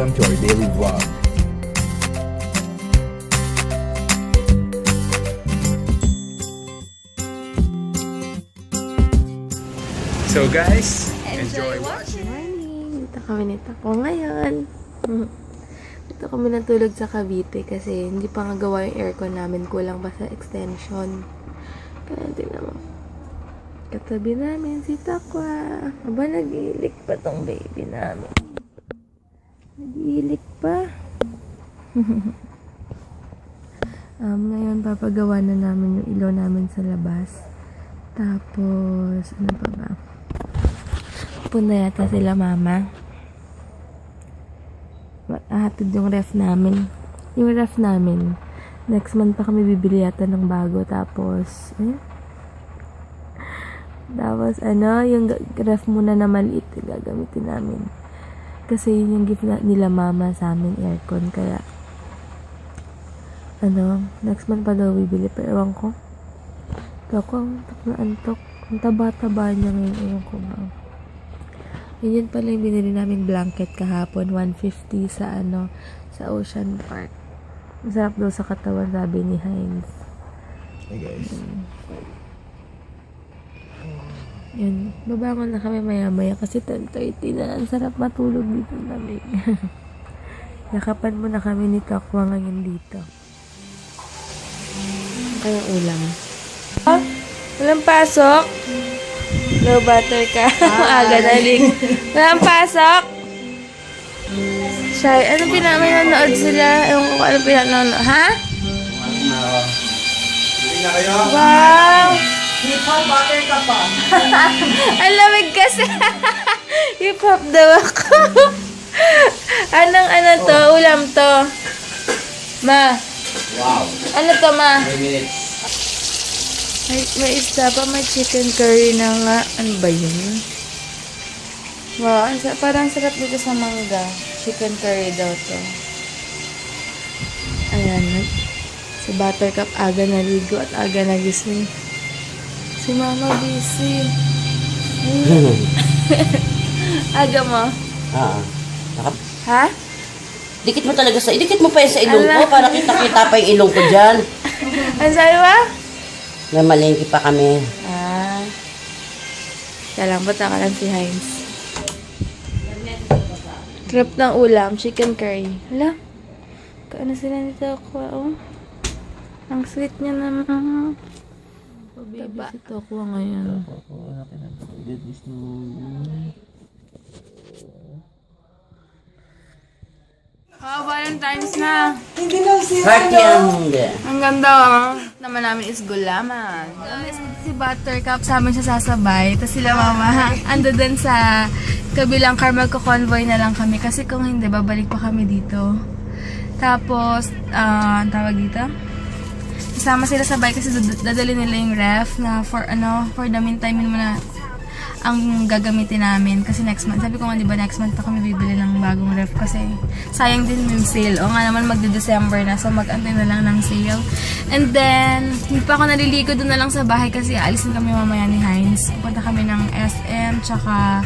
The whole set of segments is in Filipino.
welcome to our daily vlog. So guys, enjoy watching. Morning! Dito kami ni Taco ngayon. Dito kami natulog sa Cavite kasi hindi pa nga gawa yung aircon namin. Kulang pa sa extension. Kaya tingnan mo. Katabi namin si Takwa. Aba, nag-iilik pa tong baby namin. Nag-iilik pa. Ngayon, papagawa na namin yung ilaw namin sa labas. Tapos, ano pa ba? Punta yata sila mama. Ahatid yung ref namin. Yung ref namin. Next month pa kami bibili yata ng bago. Tapos, yung ref muna na maliit, gagamitin namin. Kasi yun yung gift nila mama sa amin, aircon. Kaya, next month pa daw bibili. Pero ewan ko. Ako, antok na antok. Ang taba-taba niya ngayon. Ewan ko ba. Yun pala yung binili namin blanket kahapon. 150 sa sa Ocean Park. Masarap daw sa katawan, sabi ni Heinz. Hey guys. Yun. Babangon na kami maya-maya kasi 10:30 na. Ang sarap matulog dito namin. Yakapan mo na kami ni Takwa ngayon dito. Kaya ulam. Oh, walang pasok? Low butter ka. Aga na ling. Walang pasok? Shy, ano pinamanood sila? Ewan ko kung ano pinamanood. Ha? Wow! Hip-hop butter ka pa. Ang lamig kasi. Hip-hop daw ako. Anong to? Ulam to? Ma? Wow. Ano to, ma? 3 minutes. May isda pa, may chicken curry na nga. Ano ba yun? Wow, parang sarap dito sa mangga. Chicken curry daw to. Ayan. Si Buttercup aga naligo at aga nagising. Si Mama busy. Aga mo? Ha? Dikit mo talaga idikit mo pa yan sa ilong ko para kita-kita pa yung ilong ko dyan. Ano sabi ba? Namalengke pa kami. Kaya lang, bata ka lang si Heinz. Trap ng ulam, chicken curry. Hala? Kaano sila nito ako, oh? Ang sweet niya naman. Baby si Tokwa ngayon. Oh, Valentine's na. Hindi lang siya. Heart yan. Ang ganda, oh. Naman namin is gulaman. Si Buttercup sa amin siya sasabay. Tapos sila mama, ando dun sa kabilang car, magko-convoy na lang kami. Kasi kung hindi, babalik pa kami dito. Tapos, ang tawag dito? Kasama sila sabay kasi dadali nila yung ref na for the meantime mo na ang gagamitin namin kasi next month. Sabi ko nga, di ba, next month pa kami bibili ng bagong ref kasi sayang din yung sale. O nga naman, magde-December na, so mag-antay na lang ng sale. And then, hindi pa ako naliligo doon na lang sa bahay kasi alisin kami mamaya ni Heinz. Punta kami ng SM, tsaka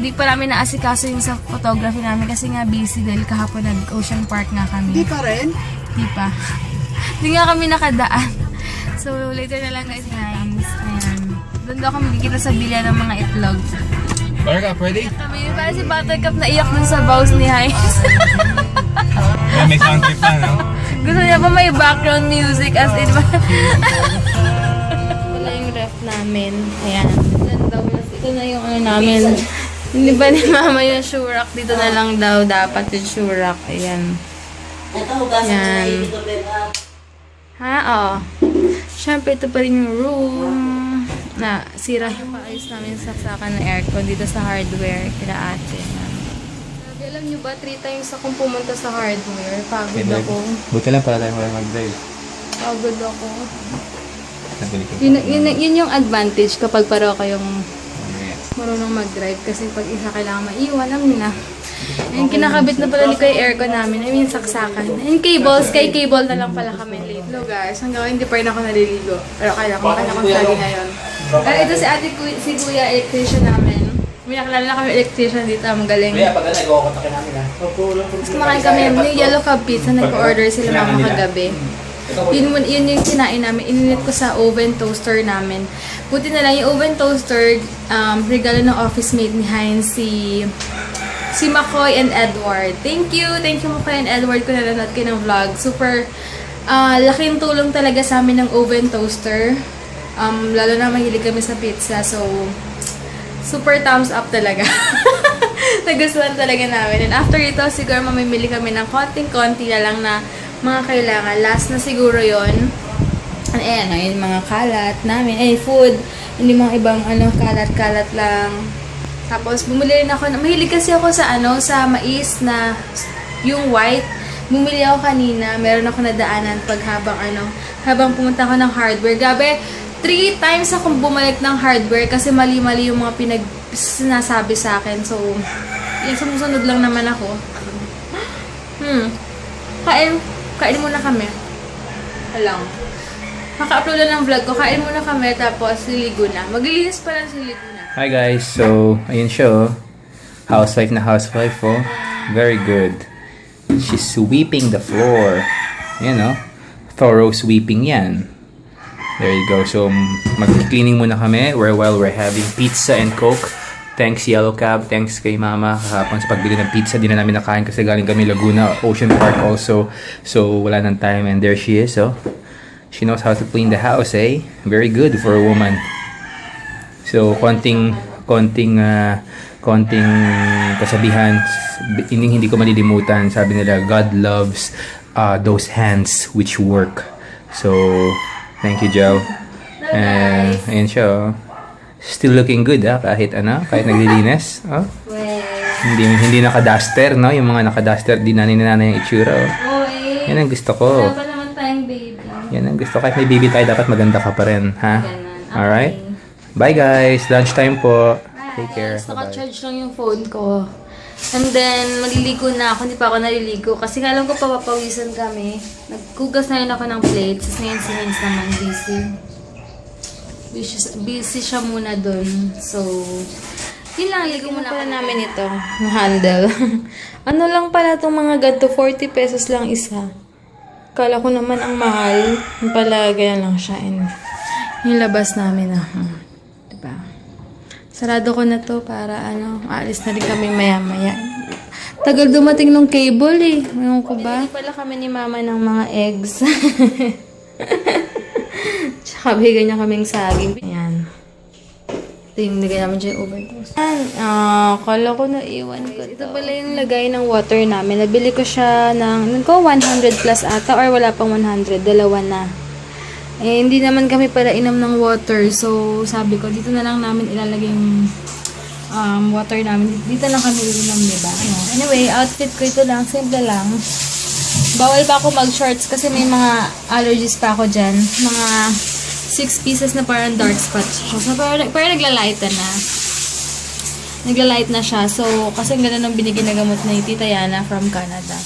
hindi pa namin naasikaso yung sa photography namin kasi nga busy dahil kahapon nag-Ocean Park nga kami. Hindi pa rin? Hindi pa. Hindi nga kami nakadaan. So, later na lang guys, Heinz. Ayan. Doon daw kami kikita sa bilya ng mga itlog. Buttercup, ready? Kami, parang si Buttercup na iyak dun sa bows ni Heinz. May sound trip na, no? Gusto niya pa may background music as in. Wala yung ref namin. Ayan. Ito na yung namin. Hindi ba ni Mama yung shoe rack? Dito na lang daw dapat yung shoe rack. Ayan. Ito, hugasan mo Yan. dito, Bella. Ha? Oo. Siyempre, ito pa rin yung room. Na, sira yung paayos namin sa saksakan ng aircon dito sa hardware. Kila ate. Sabi, alam nyo ba, 3 times akong pumunta sa hardware. Pagod ako. Buti lang pala tayo wala mag-drive. Pagod ako. Yun yung advantage kapag pareho kayong marunong mag-drive. Kasi pag isa kailangan maiwan, alam nyo na. Yung kinakabit na pala ni ko yung aircon namin. I mean, saksakan. Yung cables, kay cable na lang pala kami late. Hello guys, hanggang hindi pa rin ako naliligo. Pero kaya ko lagi ngayon. Ito si ate, si kuya electrician namin. May nakilala na kami electrician dito. Ang galing. Kaya pag nag-o-kontakin namin ha. Tapos kumakain kami ng Yellow Cab Pizza. Nag-order sila mama kagabi. Yun yung kinain namin. Ininit ko sa oven toaster namin. Buti na lang yung oven toaster, regalo ng office mate ni Heinz, si McCoy and Edward. Thank you McCoy and Edward kung nanonood kayo ng vlog. Super laking tulong talaga sa amin ng oven toaster. Lalo na mahilig kami sa pizza. So, super thumbs up talaga. Nagustuhan talaga namin. And after ito, siguro mamimili kami ng konting-konti na lang na mga kailangan. Last na siguro yon. Ayan, yung mga kalat namin. Food. Hindi mga ibang kalat-kalat lang. Tapos, bumili rin ako. Mahilig kasi ako sa sa mais na yung white. Bumili ako kanina. Meron ako nadaanan habang pumunta ako ng hardware. Gabi, 3 times akong bumalik ng hardware kasi mali-mali yung mga sinasabi sa akin. So, yung sumusunod lang naman ako. Kain muna kami. Alang. Kaka-upload na ng vlog ko. Kain muna kami tapos liligo na. Maglilinis pa lang liligo na. Hi guys, so ayun siya oh. Housewife na housewife oh. Very good. She's sweeping the floor. Ayan oh. Thorough sweeping yan. There you go. So mag-cleaning muna kami while we're having pizza and Coke. Thanks Yellow Cab. Thanks kay Mama kahapon sa pagbili ng pizza. Di na namin nakain kasi galing kami Laguna, Ocean Park also. So wala nang time and there she is oh. She knows how to clean the house eh. Very good for a woman. So, konting kasabihan, hindi ko malilimutan. Sabi nila, God loves those hands which work. So, thank you, Joe. Ayan siya, oh. Still looking good, kahit naglilinis. Oh. Hindi naka-duster, no? Yung mga naka-duster, di nanay yung itsura, oh. Yan ang gusto ko. Wala pa naman tayong baby. Yan ang gusto. Kahit may baby tayo, dapat maganda ka pa rin, ha? Alright? Bye guys! Lunchtime po. Take care. Naka-charge lang yung phone ko. And then, maliligo na ako. Hindi pa ako naliligo. Kasi alam ko papapawisan kami. Nagkugas na rin ako ng plates. Tapos ngayon si Heinz naman busy siya muna dun. So, yun lang. Ligo muna pala namin ito. Yung handle. Ano lang pala itong mga ganito? 40 pesos lang isa. Kala ko naman ang mahal. Yung pala, ganyan lang siya. And yung labas namin diba? Sarado ko na to para aalis na rin kami maya-maya. Tagal dumating nung cable eh. Ngayon ko ba? Hindi pala kami ni Mama ng mga eggs. Tsaka bigyan niya kaming saging. Ayan. Ito yung nagay namin dyan overdose. Kala ko na iwan ko to. Ito pala yung lagay ng water namin. Nabili ko siya ng 100 plus ata or wala pang 100. Dalawa na. Hindi naman kami para inom ng water. So, sabi ko, dito na lang namin ilalagay yung water namin. Dito lang kami inom, diba? Anyway, outfit ko ito lang. Simple lang. Bawal pa ako mag-shorts kasi may mga allergies pa ako dyan. Mga 6 pieces na parang dark spots. So, parang naglalighten na. Naglalight na siya. So, kasi ang ganda ng binigyan na gamot na Tita Yana from Canada.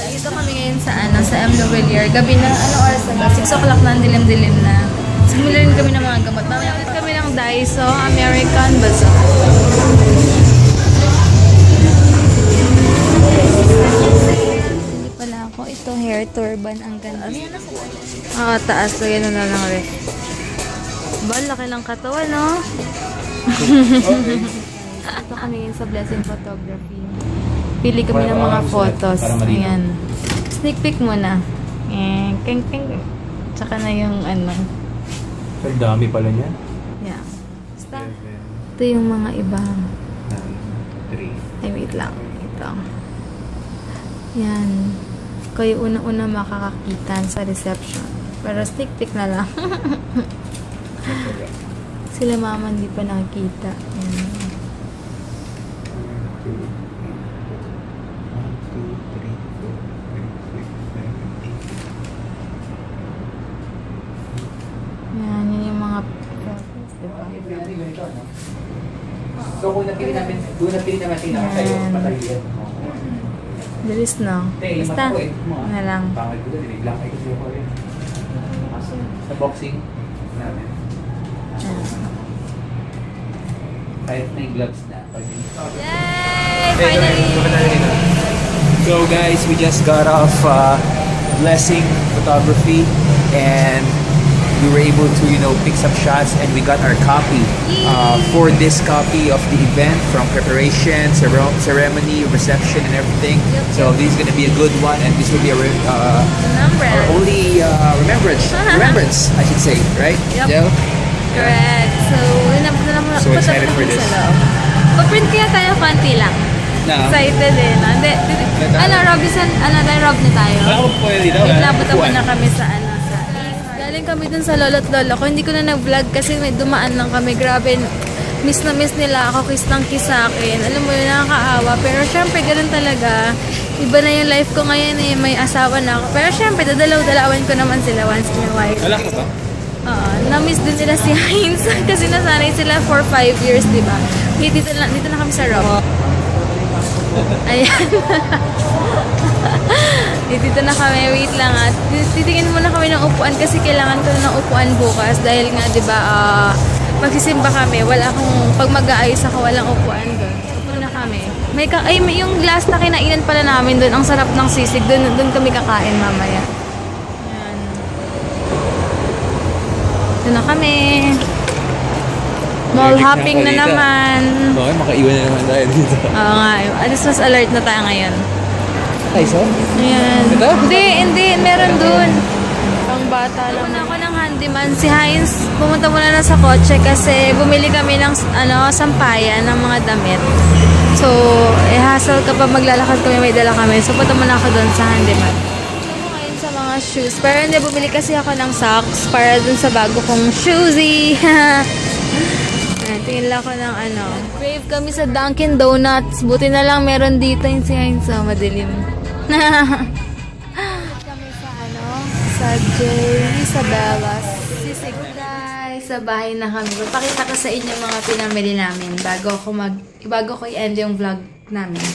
Dito kami ngayon sa M. Lovelier. Gabi na, oras na ba? 6 o'clock na, dilim-dilim na. Simula rin kami ng mga gamot. Mamaya kami ng Daiso American Bazaar. Hindi pala ako. Ito, hair turban. Ang ganda. Taas. Lagyan na lang rin. Laki ng katawan, no? Ito kami ngayon sa Blessing Photography. Pili kami ng mga photos. Ayan. Sneak peek muna. Keng. Tsaka na yung Ang dami pala niya. Yeah. Basta. Ito yung mga iba. 3. Ay, wait lang. Ito. Yan. Kayo una-una makakakitan sa reception. Pero sneak peek na lang. Sila Mama hindi pa nakikita. Yan. Yan yung mga photos, diba? So kung napili namin pinakasa'yo, patalian. Bilis na. Basta, na lang. Pangit ko doon, biglang kayo kasi ako rin. Sa boxing namin. Kahit may gloves na. Yay! Finally! So guys, we just got off Blessing Photography and we were able to, pick some shots and we got our copy for this copy of the event from preparation, ceremony, reception and everything. So this is going to be a good one and this will be our only remembrance, I should say, right? Yep. Del? Correct. So excited for this. Pag-print kaya tayo konti lang. No. Excited eh. No? Robinson, Rob na tayo. Ako po yun dito. Nabutan mo na kami sa galing kami dun sa lolo't lolo ko. Hindi ko na nag-vlog kasi may dumaan lang kami. Grabe, miss na miss nila ako. Kiss ng kiss sa akin. Alam mo yun, nakakaawa. Pero syempre, ganun talaga. Iba na yung life ko ngayon eh. May asawa na ako. Pero syempre, dadalaw-dalawan ko naman sila once in a while. Wala ko ba? Na-miss din nila si Heinz kasi nasanay sila for 5 years, di ba? Dito na kami sa Rob. Ayan. Dito na kami, wait lang at titingin muna kami ng upuan kasi kailangan ko na ng upuan bukas dahil nga, di ba, magsisimba kami. Pag mag-aayos ako, walang upuan doon. Upo na kami. May yung glass na kinainan pala namin doon, ang sarap ng sisig, doon kami kakain mamaya. Ito na kami. Mall hopping na naman. Okay, makaiwan na naman tayo dito. Oo nga. Alis mas alert na tayo ngayon. Ay, so? Ayan. Ito? Hindi. Meron dun. Pang bata lang. Ako ng handyman. Si Heinz, pumunta muna na sa kotse kasi bumili kami ng sampayan ng mga damit. So, hassle kapag maglalakad kami, may dala kami. So, punta muna ako dun sa handyman. Sa mga shoes. Pero hindi, bumili kasi ako ng socks para dun sa bago kong shoesy. Tingin lang ako ng Crave kami sa Dunkin Donuts. Buti na lang meron dito yung si Heinz. Madilim. Kami sa J. Isabella's. Sisig guys. Sa bahay na kami. Papakita ko sa inyo mga pinamili namin bago ko i-end yung vlog namin.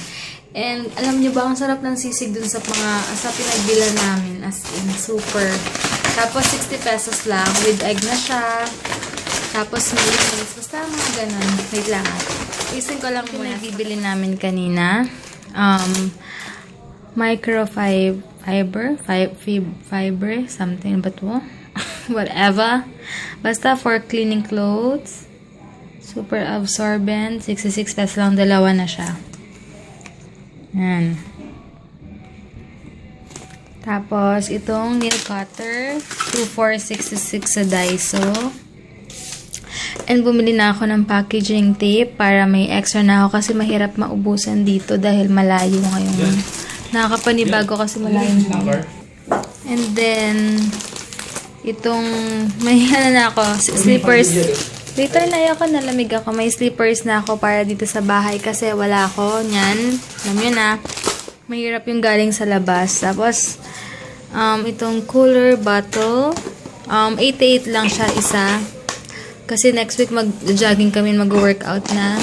And alam niyo ba, ang sarap ng sisig dun sa pinagbilan namin. As in, super. Tapos 60 pesos lang. With egg na siya. Tapos mayonnaise. Basta mga ganun. Wait lang. Isin ko lang muna. Bibili namin kanina. Fiber. Something. But what? Whatever. Basta for cleaning clothes. Super absorbent. 66 pesos lang. Dalawa na siya. Yan. Tapos, itong nail cutter. 2466 sa Daiso. And bumili na ako ng packaging tape para may extra na ako kasi mahirap maubusan dito dahil malayo ngayon. Nakakapanibago kasi malayo ngayon. And then, itong, may na ako, slippers. Later na ako, nalamig ako. May slippers na ako para dito sa bahay kasi wala ako. Yan. Alam nyo na. Mahirap yung galing sa labas. Tapos, itong cooler bottle. 88 lang siya isa. Kasi next week mag-jogging kami, mag-workout na.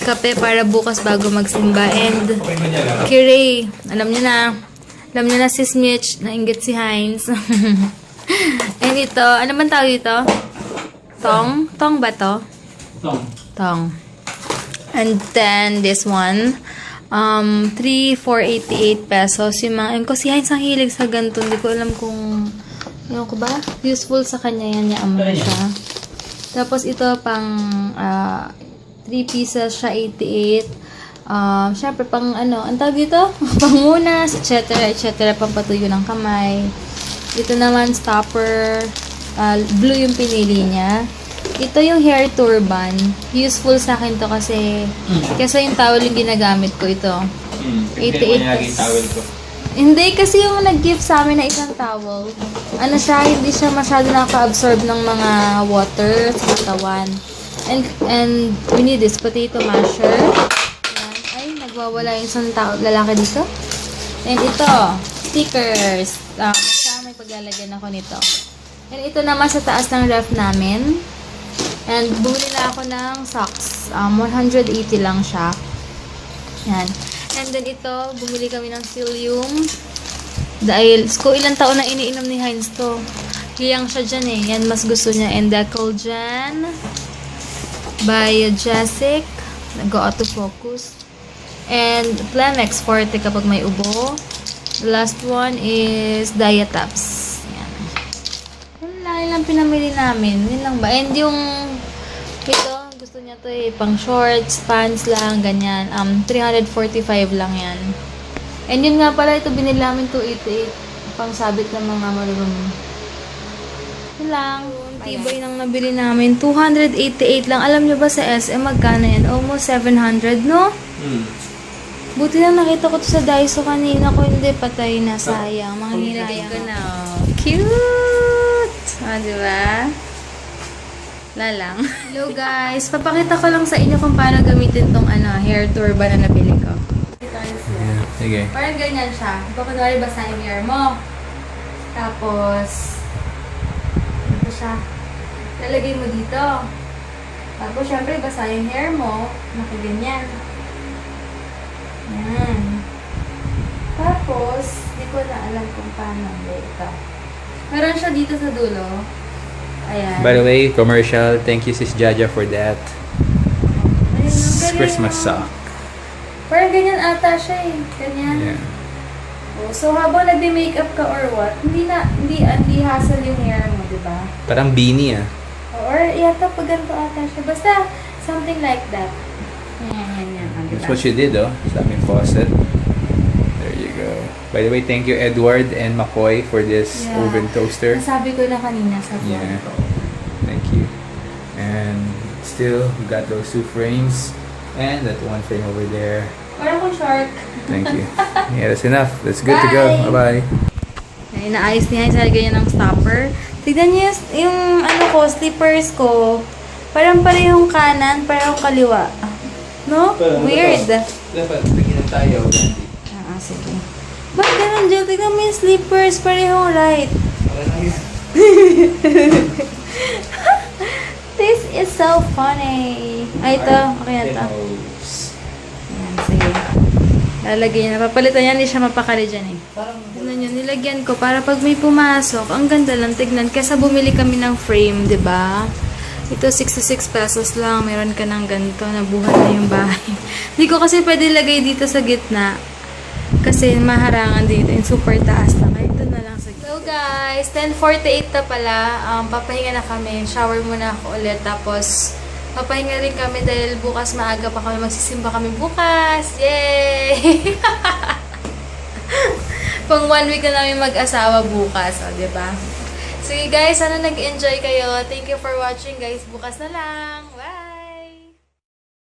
Kape para bukas bago magsimba. And Kirei, alam niyo na si Mitch, nainggit si Heinz. And ito, ano man tawag ito? Tong? Tong ba to? Tong. And then this one, 3,488 pesos. Yung mga, ko si Heinz ang hilig sa ganito. Hindi ko alam kung, yun ko ba? Useful sa kanya yan, yaman na siya. Tapos ito pang 3 pieces siya, 88. Syempre pang ang tawag dito? Pangunas, etc. Pampatuyo ng kamay. Ito naman stopper. Blue yung pinili niya. Ito yung hair turban. Useful sa akin to kasi yung towel yung ginagamit ko ito. 88 Hindi, kasi yung nag-gift sa amin na isang towel, hindi siya masyado nakaka-absorb ng mga water sa katawan. And we need this potato masher. Yan. Ay, nagwawala yung isang lalaki dito. And ito, stickers. Basta may paglalagyan ako nito. And ito naman sa taas ng ref namin. And bumili na ako ng socks. 180 lang siya. Yan. And then ito, bumili kami ng Cilium. Dahil, ilang taon na iniinom ni Heinz to. Hiyang siya dyan eh. Yan, mas gusto niya. And Decolgen. Biogesic, nag-autofocus. And Plemex Forte kapag may ubo. The last one is Diatabs. Yan. Yun lang pinamili namin. Yun lang ba? And yung ito, gusto niya to pang shorts, pants lang, ganyan. 345 lang yan. And yun nga pala, ito binili namin 288. Pang sabit ng mga marurumi. Yun lang. Tibay nang nabili namin. 288 lang. Alam nyo ba sa SM, magkano yan? Almost 700, no? Buti na nakita ko to sa Daiso kanina ko. Hindi, patay na. Sayang. Mga nilayang ko na. Cute! Diba? Lalang. Hello guys. Papakita ko lang sa inyo kung paano gamitin tong hair turban na nabili ko. Yeah. Sige. Parang ganyan siya. Ito kunwari basa yung hair mo. Tapos, ito siya. Lalagay mo dito. Tapos, syempre, basa yung hair mo. Nakaganyan. Yan. Tapos, di ko na alam kung paano. Ito. Meron siya dito sa dulo. Ayan. By the way, commercial. Thank you, Sis Jaja, for that. Ayun, ang galing, Christmas oh. sock. Parang ganyan ata siya eh. Ganyan. Yeah. Oh, so, habang nagbe-makeup ka or what, hindi hassle yung hair mo, di ba? Parang beanie ah. Or yata pag ganito ata siya. Basta, something like that. Yan. That's what she did, oh. Sa aming faucet. There you go. By the way, thank you, Edward and McCoy, for this Yeah. oven toaster. Nasabi ko na kanina sa vlog Yeah. ko. Thank you. And still, we got those 2 frames. And that 1 frame over there. Parang kung shark. Thank you. Yeah, that's enough. That's good to go. Bye. Bye-bye. Ay, naayos niya. Isalagay niya ng stopper. Tignan niyo yung slippers ko. Parang parehong kanan, parehong kaliwa. No? Weird. Dapat, bigyan tayo. Sige. Bakit ganun, Jill? Tignan mo yung slippers, parehong right. This is so funny. Ay, ito. Okay na ito. Ayan, sige. Lalagay niya. Napapalitan niya. Hindi siya mapakali dyan eh. Tignan niyo, nilagyan ko para pag may pumasok, ang ganda lang tignan. Kesa bumili kami ng frame, di ba? Ito, 66 pesos lang. Meron ka ng ganito. Nabuhat na yung bahay. Hindi ko kasi pwede lagay dito sa gitna. Kasi maharangan dito. Yung super taas na. Kaya ito na lang sa gitna. So guys, 10:48 na pala. Papahinga na kami. Shower muna ako ulit. Tapos, papahinga rin kami dahil bukas maaga pa kami. Magsisimba kami bukas. Yay! Pang 1 week na namin mag-asawa bukas. O, diba? Sige guys, sana nag-enjoy kayo. Thank you for watching guys. Bukas na lang. Bye!